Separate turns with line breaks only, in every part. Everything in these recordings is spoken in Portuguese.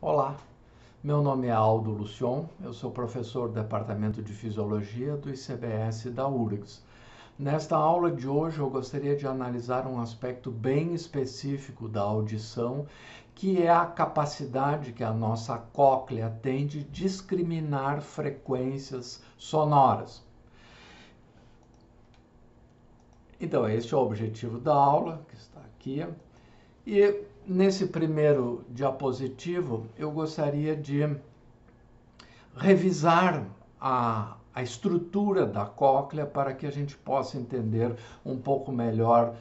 Olá, meu nome é Aldo Lucion, eu sou professor do Departamento de Fisiologia do ICBS da URGS. Nesta aula de hoje eu gostaria de analisar um aspecto bem específico da audição, que é a capacidade que a nossa cóclea tem de discriminar frequências sonoras. Então, este é o objetivo da aula, que está aqui. E nesse primeiro diapositivo, eu gostaria de revisar a estrutura da cóclea para que a gente possa entender um pouco melhor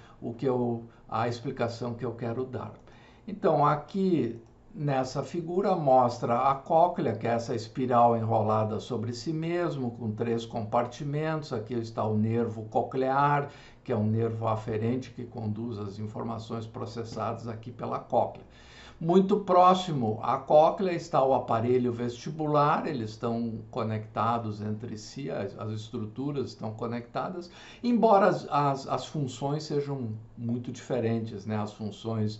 a explicação que eu quero dar. Então, aqui nessa figura mostra a cóclea, que é essa espiral enrolada sobre si mesmo, com 3 compartimentos. Aqui está o nervo coclear, que é um nervo aferente que conduz as informações processadas aqui pela cóclea. Muito próximo à cóclea está o aparelho vestibular, eles estão conectados entre si, as estruturas estão conectadas, embora as funções sejam muito diferentes, né? As funções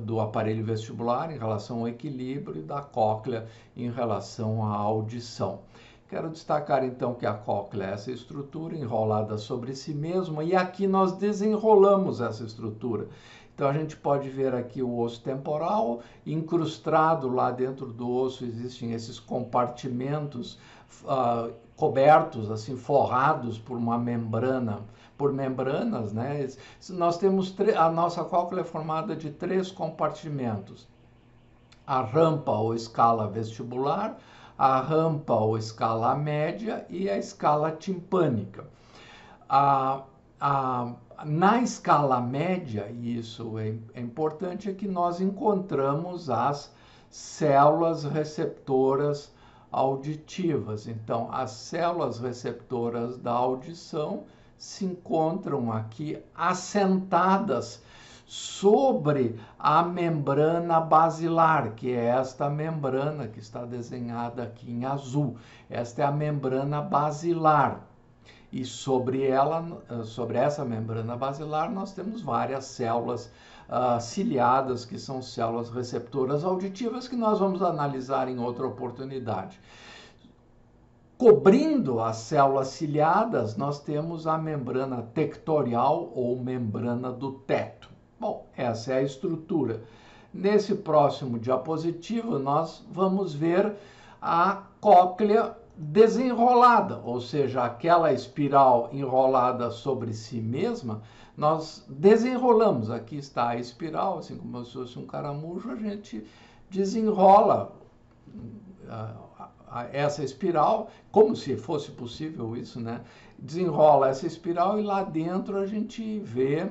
do aparelho vestibular em relação ao equilíbrio e da cóclea em relação à audição. Quero destacar então que a cóclea é essa estrutura enrolada sobre si mesma, e aqui nós desenrolamos essa estrutura. Então a gente pode ver aqui o osso temporal, incrustado lá dentro do osso existem esses compartimentos cobertos, assim, forrados por uma membrana, por membranas, né? Nós temos a nossa cóclea é formada de 3 compartimentos: a rampa ou escala vestibular, a rampa ou escala média e a escala timpânica. Na escala média, e isso é importante, é que nós encontramos as células receptoras auditivas. Então, as células receptoras da audição se encontram aqui assentadas sobre a membrana basilar, que é esta membrana que está desenhada aqui em azul. Esta é a membrana basilar. E sobre essa membrana basilar, nós temos várias células ciliadas, que são células receptoras auditivas, que nós vamos analisar em outra oportunidade. Cobrindo as células ciliadas, nós temos a membrana tectorial ou membrana do teto. Bom, essa é a estrutura. Nesse próximo diapositivo, nós vamos ver a cóclea desenrolada, ou seja, aquela espiral enrolada sobre si mesma, nós desenrolamos. Aqui está a espiral, assim como se fosse um caramujo, a gente desenrola essa espiral, como se fosse possível isso, né? Desenrola essa espiral e lá dentro a gente vê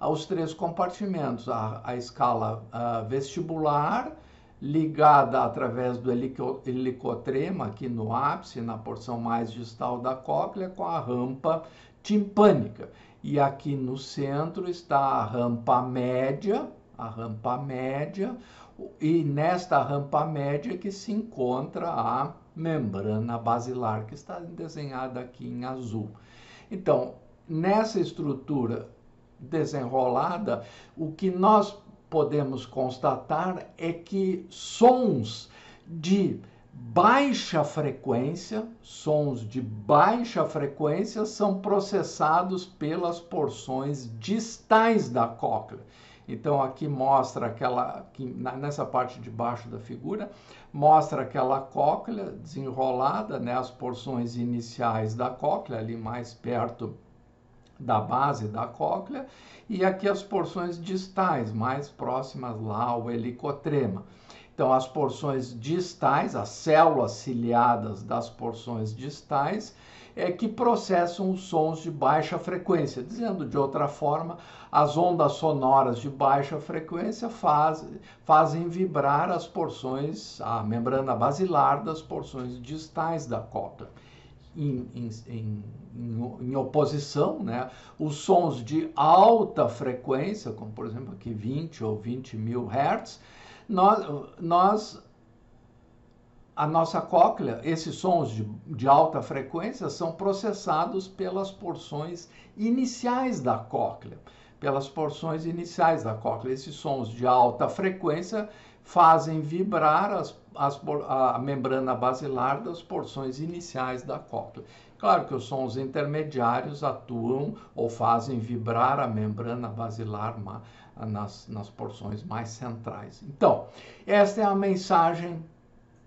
os 3 compartimentos: a escala vestibular, ligada através do helicotrema aqui no ápice, na porção mais distal da cóclea, com a rampa timpânica. E aqui no centro está a rampa média, e nesta rampa média que se encontra a membrana basilar, que está desenhada aqui em azul. Então, nessa estrutura desenrolada, o que nós podemos constatar é que sons de baixa frequência são processados pelas porções distais da cóclea. Então aqui mostra nessa parte de baixo da figura, mostra aquela cóclea desenrolada, né, as porções iniciais da cóclea, ali mais perto da base da cóclea, e aqui as porções distais, mais próximas lá ao helicotrema. Então, as porções distais, as células ciliadas das porções distais, que processam os sons de baixa frequência. Dizendo de outra forma, as ondas sonoras de baixa frequência fazem vibrar as porções, a membrana basilar das porções distais da cóclea. Em oposição, né, os sons de alta frequência, como por exemplo aqui 20 ou 20 mil Hz, a nossa cóclea, esses sons de alta frequência são processados pelas porções iniciais da cóclea. pelas porções iniciais da cóclea. Esses sons de alta frequência fazem vibrar a membrana basilar das porções iniciais da cóclea. Claro que os sons intermediários atuam ou fazem vibrar a membrana basilar nas porções mais centrais. Então, esta é a mensagem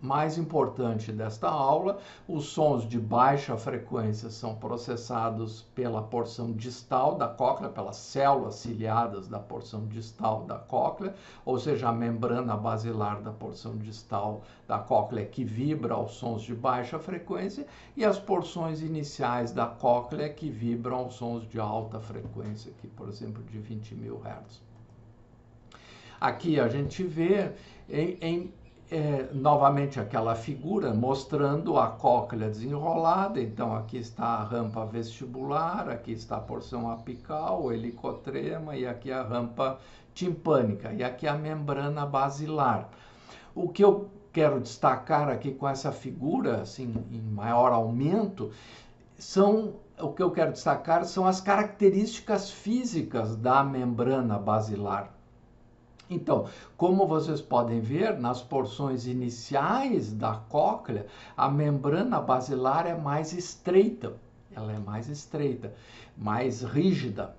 mais importante desta aula. Os sons de baixa frequência são processados pela porção distal da cóclea, pelas células ciliadas da porção distal da cóclea, ou seja, a membrana basilar da porção distal da cóclea que vibra aos sons de baixa frequência, e as porções iniciais da cóclea que vibram aos sons de alta frequência, aqui, por exemplo, de 20.000 Hz. Aqui a gente vê novamente aquela figura mostrando a cóclea desenrolada. Então aqui está a rampa vestibular, aqui está a porção apical, o helicotrema, e aqui a rampa timpânica, e aqui a membrana basilar. O que eu quero destacar aqui com essa figura, assim, em maior aumento, são as características físicas da membrana basilar. Então, como vocês podem ver, nas porções iniciais da cóclea, a membrana basilar é mais estreita, mais rígida.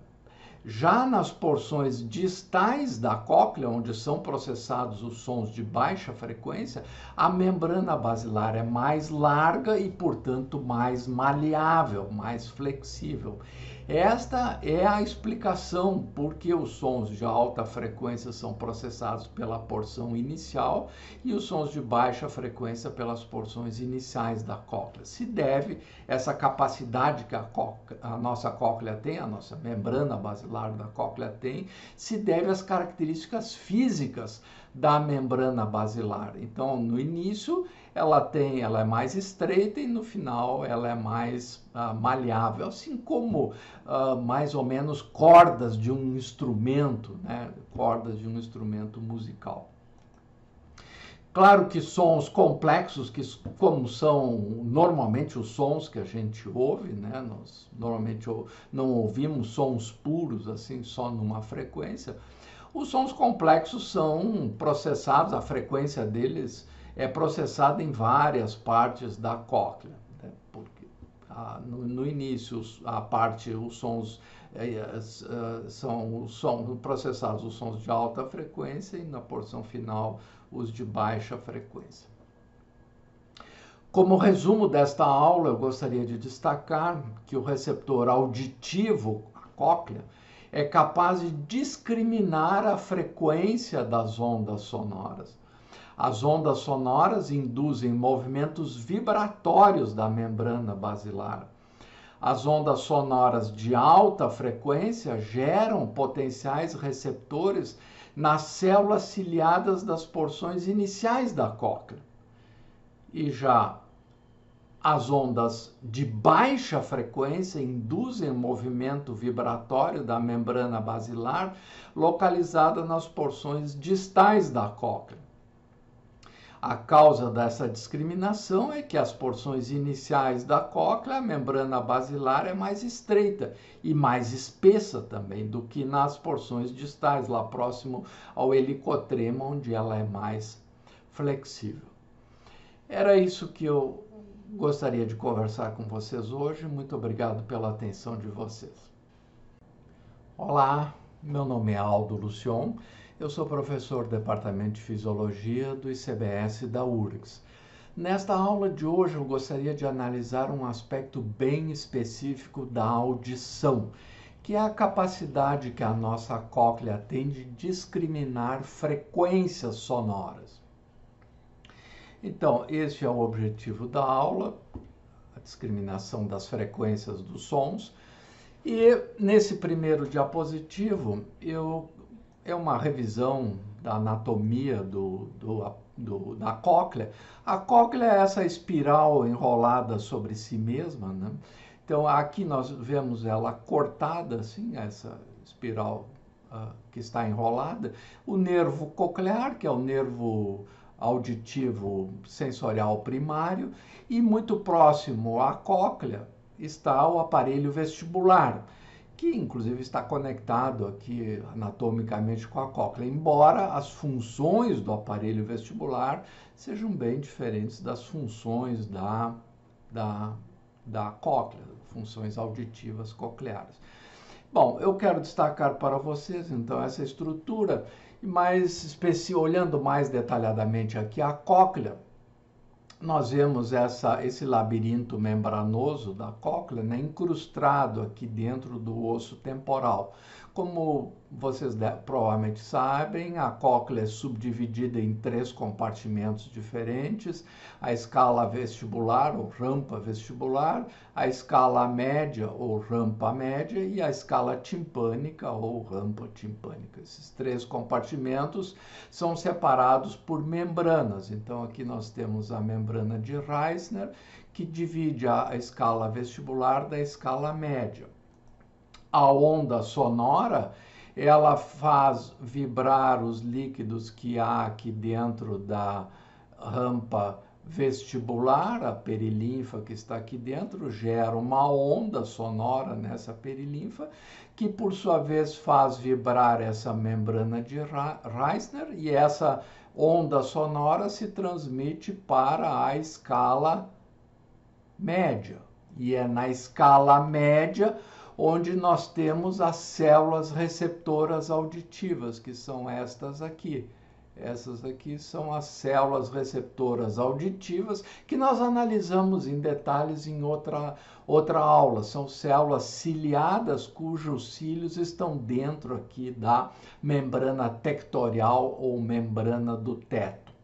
Já nas porções distais da cóclea, onde são processados os sons de baixa frequência, a membrana basilar é mais larga e, portanto, mais maleável, mais flexível. Esta é a explicação por que os sons de alta frequência são processados pela porção inicial e os sons de baixa frequência pelas porções iniciais da cóclea. Se deve essa capacidade que a nossa cóclea tem, a nossa membrana basilar da cóclea tem, se deve às características físicas da membrana basilar. Então, no início, ela é mais estreita e no final ela é mais maleável, assim como mais ou menos cordas de um instrumento, né? Cordas de um instrumento musical. Claro que sons complexos, como são normalmente os sons que a gente ouve, né? Nós normalmente não ouvimos sons puros, assim, só numa frequência. Os sons complexos são processados, a frequência deles é processada em várias partes da cóclea, né? Porque no início os sons são processados os sons de alta frequência, e na porção final os de baixa frequência. Como resumo desta aula, eu gostaria de destacar que o receptor auditivo, a cóclea, é capaz de discriminar a frequência das ondas sonoras. As ondas sonoras induzem movimentos vibratórios da membrana basilar. As ondas sonoras de alta frequência geram potenciais receptores nas células ciliadas das porções iniciais da cóclea. E já as ondas de baixa frequência induzem o movimento vibratório da membrana basilar localizada nas porções distais da cóclea. A causa dessa discriminação é que as porções iniciais da cóclea, a membrana basilar é mais estreita e mais espessa também do que nas porções distais, lá próximo ao helicotrema, onde ela é mais flexível. Era isso que eu gostaria de conversar com vocês hoje. Muito obrigado pela atenção de vocês. Olá, meu nome é Aldo Lucion. Eu sou professor do Departamento de Fisiologia do ICBS da URGS. Nesta aula de hoje, eu gostaria de analisar um aspecto bem específico da audição, que é a capacidade que a nossa cóclea tem de discriminar frequências sonoras. Então, este é o objetivo da aula, a discriminação das frequências dos sons. E nesse primeiro diapositivo, é uma revisão da anatomia da cóclea. A cóclea é essa espiral enrolada sobre si mesma, né? Então, aqui nós vemos ela cortada, assim, essa espiral que está enrolada. O nervo coclear, que é o nervo auditivo sensorial primário, e muito próximo à cóclea está o aparelho vestibular, que inclusive está conectado aqui anatomicamente com a cóclea, embora as funções do aparelho vestibular sejam bem diferentes das funções da cóclea, funções auditivas cocleares. Bom, eu quero destacar para vocês, então, essa estrutura, mas olhando mais detalhadamente aqui a cóclea, nós vemos esse labirinto membranoso da cóclea, né, incrustado aqui dentro do osso temporal. Como vocês provavelmente sabem, a cóclea é subdividida em 3 compartimentos diferentes: a escala vestibular ou rampa vestibular, a escala média ou rampa média e a escala timpânica ou rampa timpânica. Esses 3 compartimentos são separados por membranas. Então aqui nós temos a membrana de Reissner, que divide a escala vestibular da escala média. A onda sonora, ela faz vibrar os líquidos que há aqui dentro da rampa vestibular, a perilinfa que está aqui dentro, gera uma onda sonora nessa perilinfa, que por sua vez faz vibrar essa membrana de Reissner, e essa onda sonora se transmite para a escala média. E é na escala média onde nós temos as células receptoras auditivas, que são estas aqui. Essas aqui são as células receptoras auditivas que nós analisamos em detalhes em outra aula. São células ciliadas cujos cílios estão dentro aqui da membrana tectorial ou membrana do teto.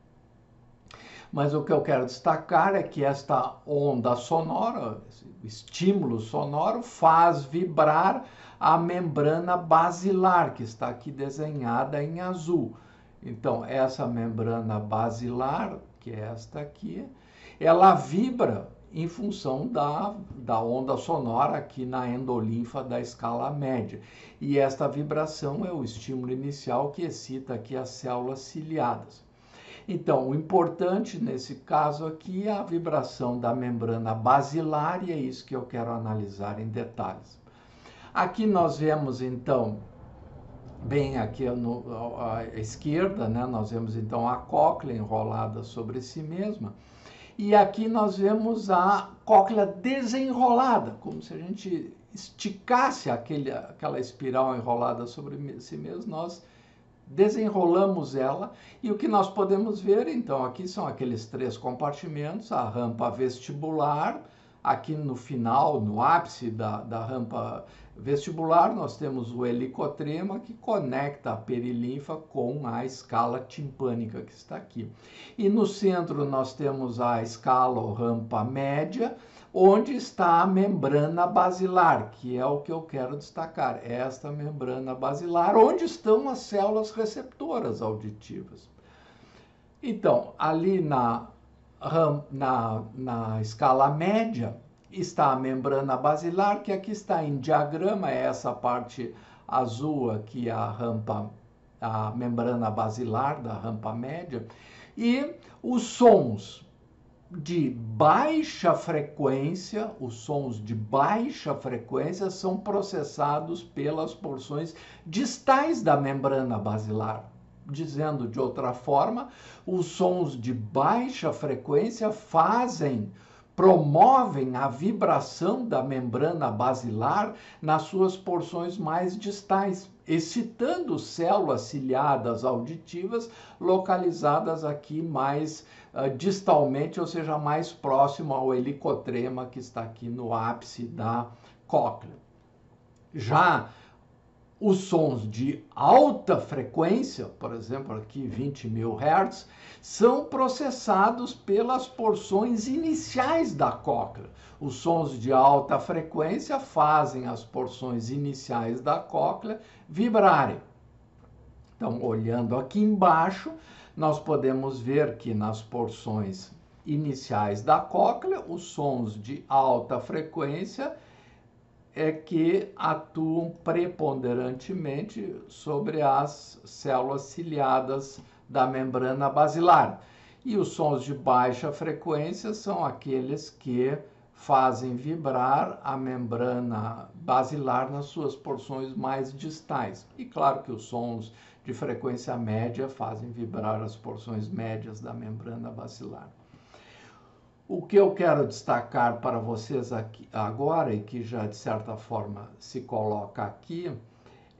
Mas o que eu quero destacar é que esta onda sonora, o estímulo sonoro, faz vibrar a membrana basilar, que está aqui desenhada em azul. Então, essa membrana basilar, que é esta aqui, ela vibra em função da onda sonora aqui na endolinfa da escala média. E esta vibração é o estímulo inicial que excita aqui as células ciliadas. Então, o importante nesse caso aqui é a vibração da membrana basilar, e é isso que eu quero analisar em detalhes. Aqui nós vemos, então, bem aqui à esquerda, né, nós vemos então a cóclea enrolada sobre si mesma, e aqui nós vemos a cóclea desenrolada, como se a gente esticasse aquela espiral enrolada sobre si mesmo, nós desenrolamos ela, e o que nós podemos ver, então, aqui são aqueles 3 compartimentos: a rampa vestibular, aqui no final, no ápice da rampa vestibular, nós temos o helicotrema, que conecta a perilinfa com a escala timpânica, que está aqui. E no centro nós temos a escala ou rampa média, onde está a membrana basilar, que é o que eu quero destacar, esta membrana basilar, onde estão as células receptoras auditivas. Então, ali na escala média está a membrana basilar, que aqui está em diagrama, é essa parte azul aqui, a membrana basilar da rampa média, e os sons de baixa frequência, são processados pelas porções distais da membrana basilar. Dizendo de outra forma, os sons de baixa frequência promovem a vibração da membrana basilar nas suas porções mais distais, excitando células ciliadas auditivas localizadas aqui mais distalmente, ou seja, mais próximo ao helicotrema, que está aqui no ápice da cóclea. Já os sons de alta frequência, por exemplo, aqui 20.000 Hz, são processados pelas porções iniciais da cóclea. Os sons de alta frequência fazem as porções iniciais da cóclea vibrarem. Então, olhando aqui embaixo, nós podemos ver que nas porções iniciais da cóclea, os sons de alta frequência é que atuam preponderantemente sobre as células ciliadas da membrana basilar. E os sons de baixa frequência são aqueles que fazem vibrar a membrana basilar nas suas porções mais distais. E claro que os sons de frequência média fazem vibrar as porções médias da membrana basilar. O que eu quero destacar para vocês aqui agora, e que já de certa forma se coloca aqui,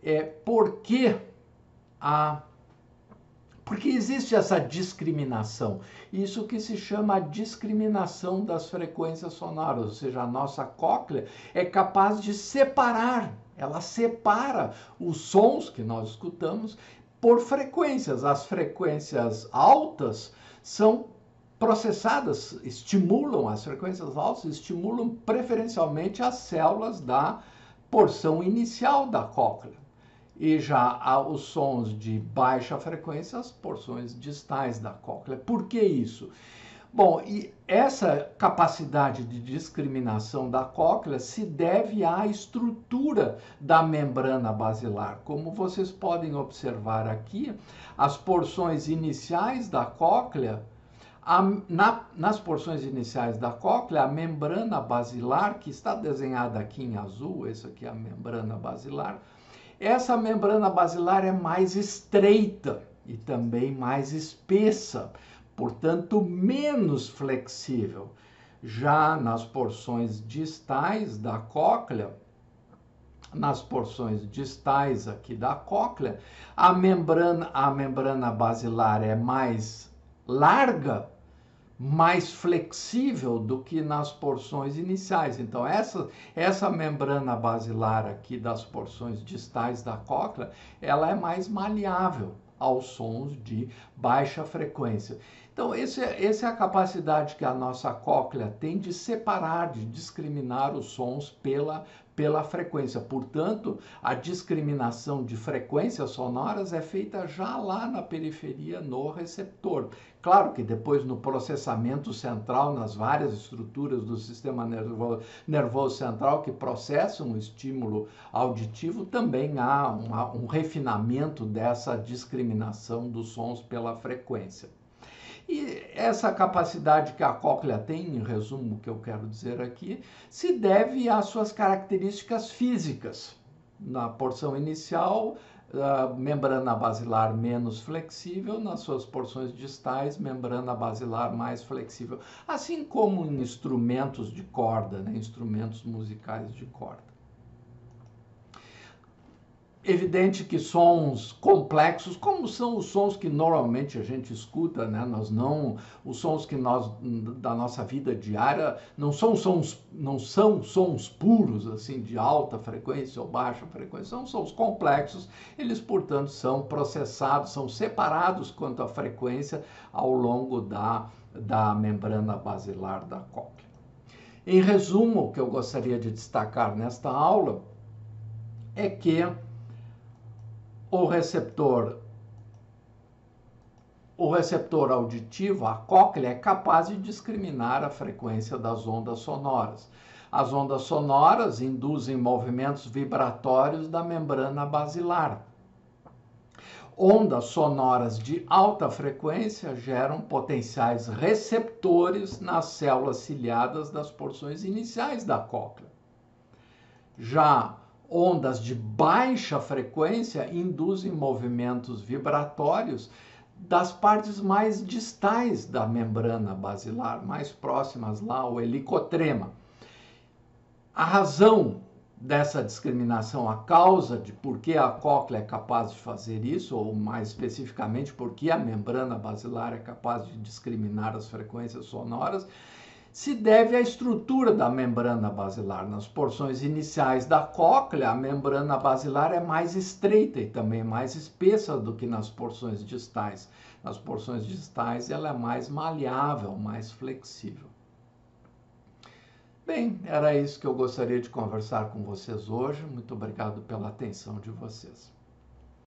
é porque existe essa discriminação, isso que se chama a discriminação das frequências sonoras, ou seja, a nossa cóclea é capaz de separar, ela separa os sons que nós escutamos por frequências. As frequências altas são processadas, estimulam, as frequências altas estimulam preferencialmente as células da porção inicial da cóclea. E já os sons de baixa frequência, as porções distais da cóclea. Por que isso? Bom, e essa capacidade de discriminação da cóclea se deve à estrutura da membrana basilar. Como vocês podem observar aqui, as porções iniciais da cóclea, nas porções iniciais da cóclea, a membrana basilar, que está desenhada aqui em azul, essa aqui é a membrana basilar, essa membrana basilar é mais estreita e também mais espessa, portanto, menos flexível. Já nas porções distais da cóclea, nas porções distais aqui da cóclea, a membrana basilar é mais larga, mais flexível do que nas porções iniciais. Então, essa membrana basilar aqui das porções distais da cóclea, ela é mais maleável aos sons de baixa frequência. Então, essa é a capacidade que a nossa cóclea tem de separar, de discriminar os sons pela frequência. Portanto, a discriminação de frequências sonoras é feita já lá na periferia, no receptor. Claro que depois no processamento central, nas várias estruturas do sistema nervoso central que processam o estímulo auditivo, também há um refinamento dessa discriminação dos sons pela frequência. E essa capacidade que a cóclea tem, em resumo, o que eu quero dizer aqui, se deve às suas características físicas. Na porção inicial, a membrana basilar menos flexível, nas suas porções distais, membrana basilar mais flexível. Assim como em instrumentos de corda, né? Instrumentos musicais de corda. Evidente que sons complexos, como são os sons que normalmente a gente escuta, né? Os sons que da nossa vida diária não são sons puros, assim, de alta frequência ou baixa frequência, são sons complexos, eles, portanto, são processados, são separados quanto à frequência ao longo da membrana basilar da cóclea. Em resumo, o que eu gostaria de destacar nesta aula é que o receptor auditivo, a cóclea, é capaz de discriminar a frequência das ondas sonoras. As ondas sonoras induzem movimentos vibratórios da membrana basilar. Ondas sonoras de alta frequência geram potenciais receptores nas células ciliadas das porções iniciais da cóclea. Já ondas de baixa frequência induzem movimentos vibratórios das partes mais distais da membrana basilar, mais próximas lá ao helicotrema. A razão dessa discriminação, a causa de por que a cóclea é capaz de fazer isso, ou mais especificamente por que a membrana basilar é capaz de discriminar as frequências sonoras, se deve à estrutura da membrana basilar. Nas porções iniciais da cóclea, a membrana basilar é mais estreita e também mais espessa do que nas porções distais. Nas porções distais, ela é mais maleável, mais flexível. Bem, era isso que eu gostaria de conversar com vocês hoje. Muito obrigado pela atenção de vocês.